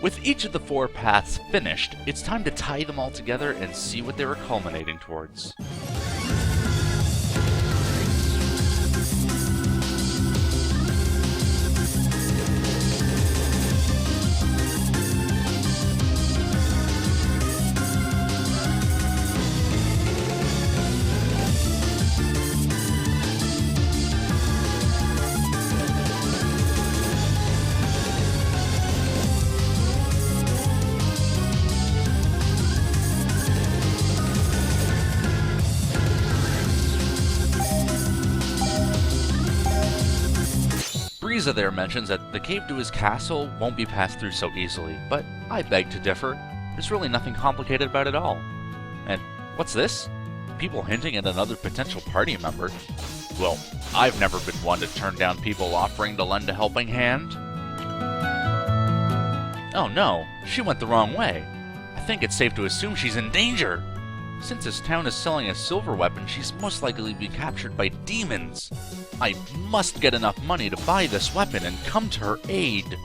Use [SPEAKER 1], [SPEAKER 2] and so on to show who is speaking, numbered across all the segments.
[SPEAKER 1] With each of the 4 paths finished, it's time to tie them all together and see what they were culminating towards. Frieza there mentions that the cave to his castle won't be passed through so easily, but I beg to differ. There's really nothing complicated about it all. And what's this? People hinting at another potential party member. Well, I've never been one to turn down people offering to lend a helping hand. Oh no, she went the wrong way. I think it's safe to assume she's in danger. Since this town is selling a silver weapon, she's most likely to be captured by demons. I must get enough money to buy this weapon and come to her aid.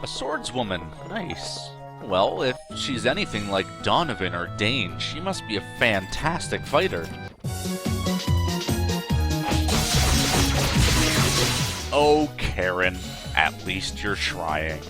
[SPEAKER 1] Swordswoman, nice. Well, if she's anything like Donovan or Dane, she must be a fantastic fighter. Oh, Karen, at least you're trying.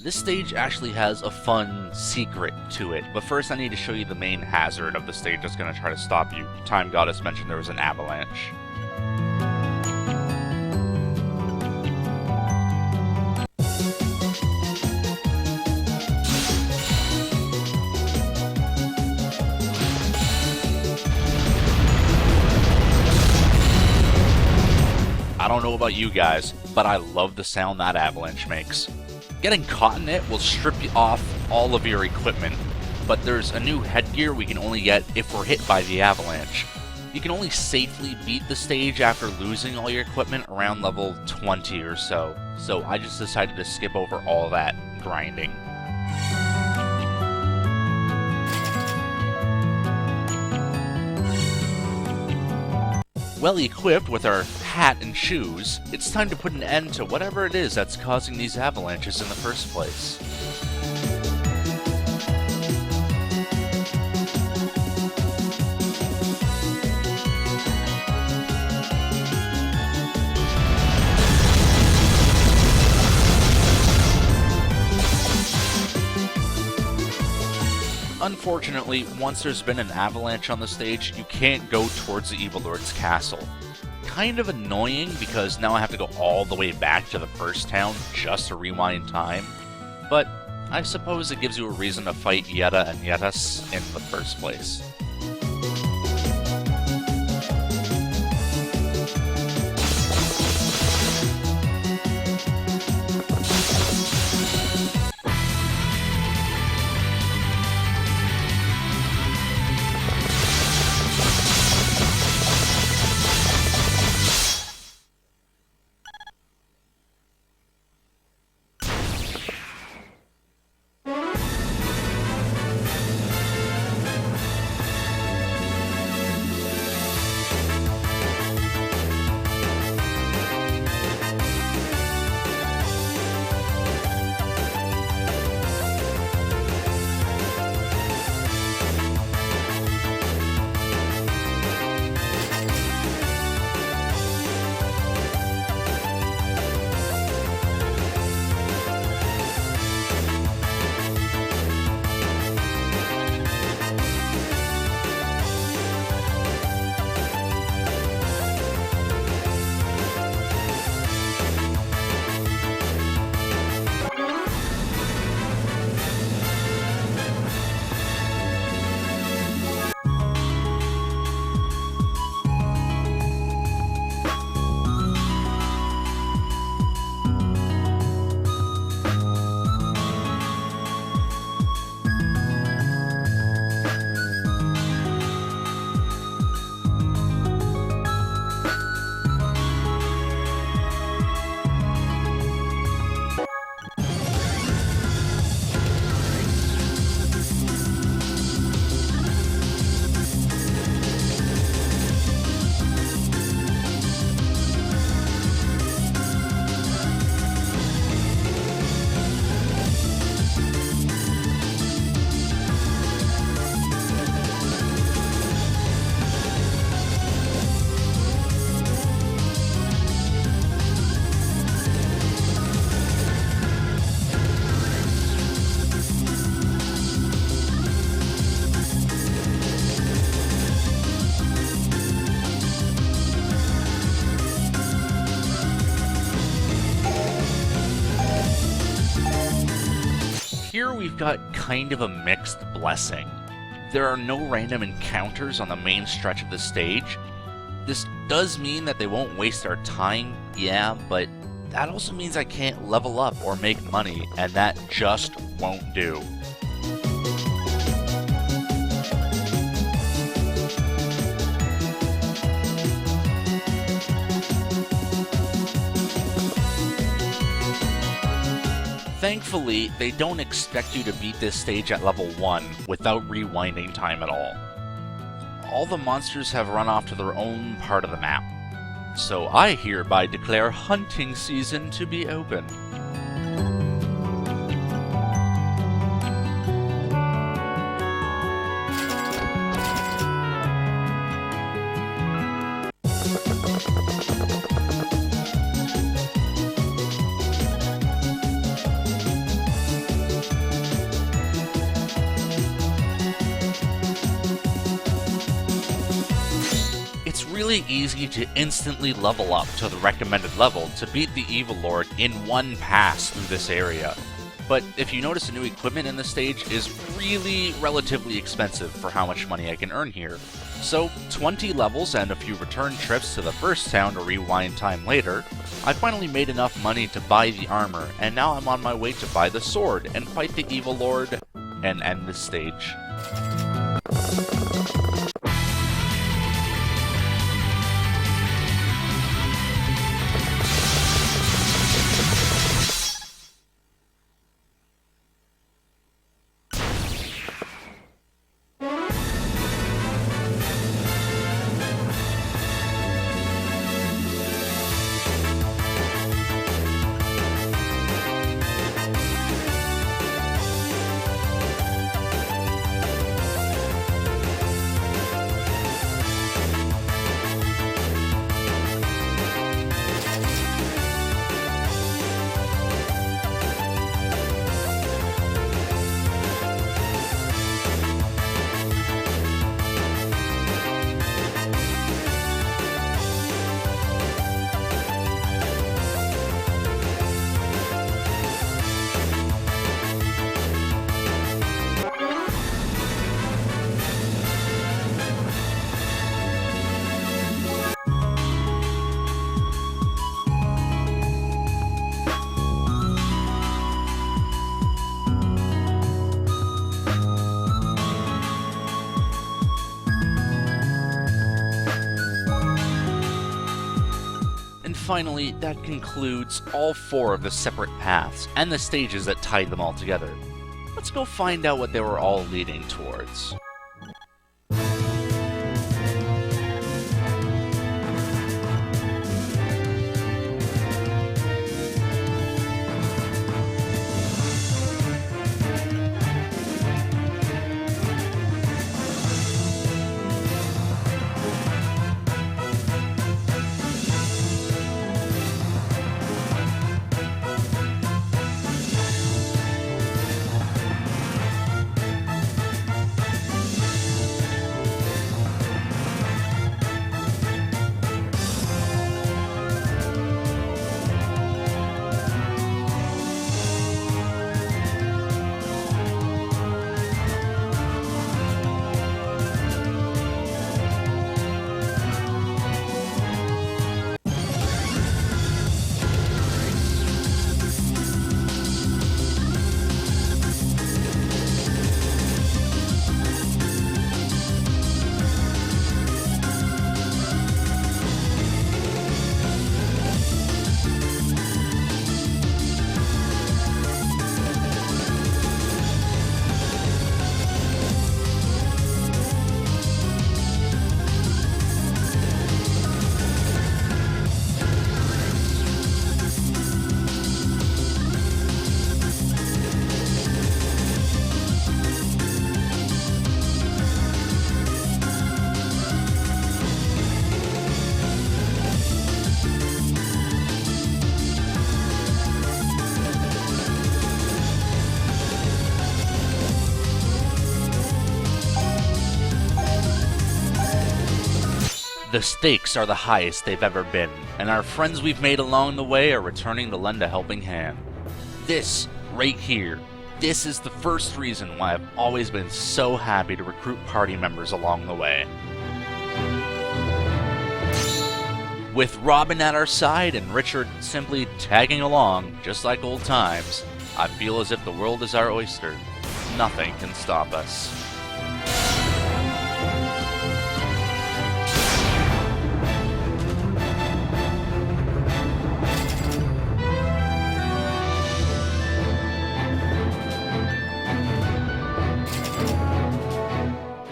[SPEAKER 1] This stage actually has a fun secret to it, but first I need to show you the main hazard of the stage that's going to try to stop you. Time Goddess mentioned there was an avalanche. I don't know about you guys, but I love the sound that avalanche makes. Getting caught in it will strip you off all of your equipment, but there's a new headgear we can only get if we're hit by the avalanche. You can only safely beat the stage after losing all your equipment around level 20 or so I just decided to skip over all that grinding. Well equipped with our hat and shoes, it's time to put an end to whatever it is that's causing these avalanches in the first place. Unfortunately, once there's been an avalanche on the stage, you can't go towards the Evil Lord's castle. Kind of annoying because now I have to go all the way back to the first town just to rewind time, but I suppose it gives you a reason to fight Yetta and Yettas in the first place. Here we've got kind of a mixed blessing. There are no random encounters on the main stretch of the stage. This does mean that they won't waste our time, yeah, but that also means I can't level up or make money, and that just won't do. Thankfully, they don't expect you to beat this stage at level 1 without rewinding time at all. All the monsters have run off to their own part of the map, so I hereby declare hunting season to be open. really easy to instantly level up to the recommended level to beat the Evil Lord in one pass through this area. But if you notice, the new equipment in this stage is really relatively expensive for how much money I can earn here. So 20 levels and a few return trips to the first town to rewind time later, I finally made enough money to buy the armor, and now I'm on my way to buy the sword and fight the Evil Lord and end this stage. Finally, that concludes all 4 of the separate paths and the stages that tied them all together. Let's go find out what they were all leading towards. The stakes are the highest they've ever been, and our friends we've made along the way are returning to lend a helping hand. This, right here, this is the first reason why I've always been so happy to recruit party members along the way. With Robin at our side and Richard simply tagging along, just like old times, I feel as if the world is our oyster. Nothing can stop us.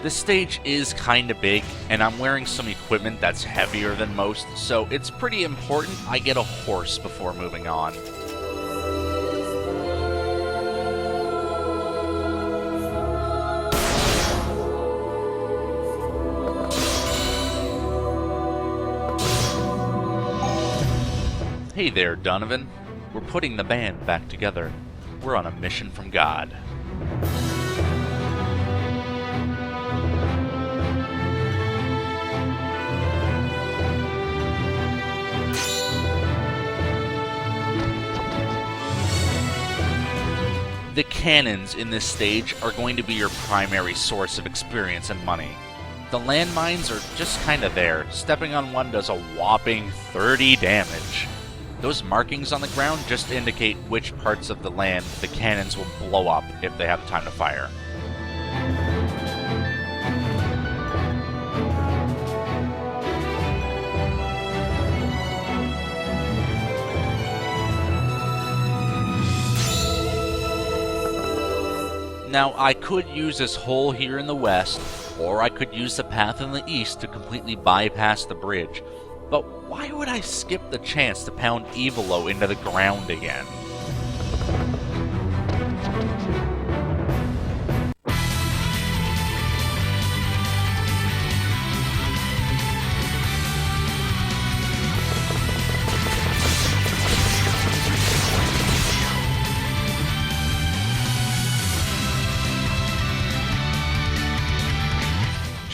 [SPEAKER 1] This stage is kinda big, and I'm wearing some equipment that's heavier than most, so it's pretty important I get a horse before moving on. Hey there, Donovan. We're putting the band back together. We're on a mission from God. The cannons in this stage are going to be your primary source of experience and money. The landmines are just kinda there. Stepping on one does a whopping 30 damage. Those markings on the ground just indicate which parts of the land the cannons will blow up if they have time to fire. Now, I could use this hole here in the west, or I could use the path in the east to completely bypass the bridge. But why would I skip the chance to pound Evilo into the ground again?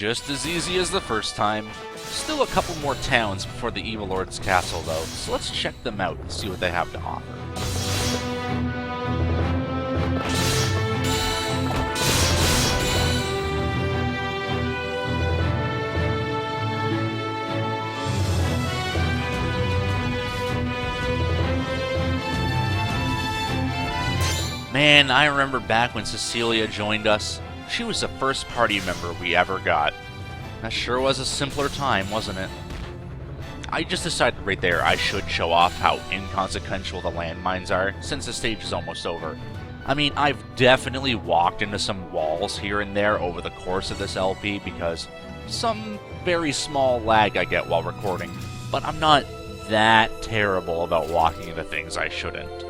[SPEAKER 1] Just as easy as the first time. Still a couple more towns before the Evil Lord's castle though, so let's check them out and see what they have to offer. Man, I remember back when Cecilia joined us. She was the first party member we ever got. That sure was a simpler time, wasn't it? I just decided right there I should show off how inconsequential the landmines are, since the stage is almost over. I mean, I've definitely walked into some walls here and there over the course of this LP because some very small lag I get while recording, but I'm not that terrible about walking into things I shouldn't.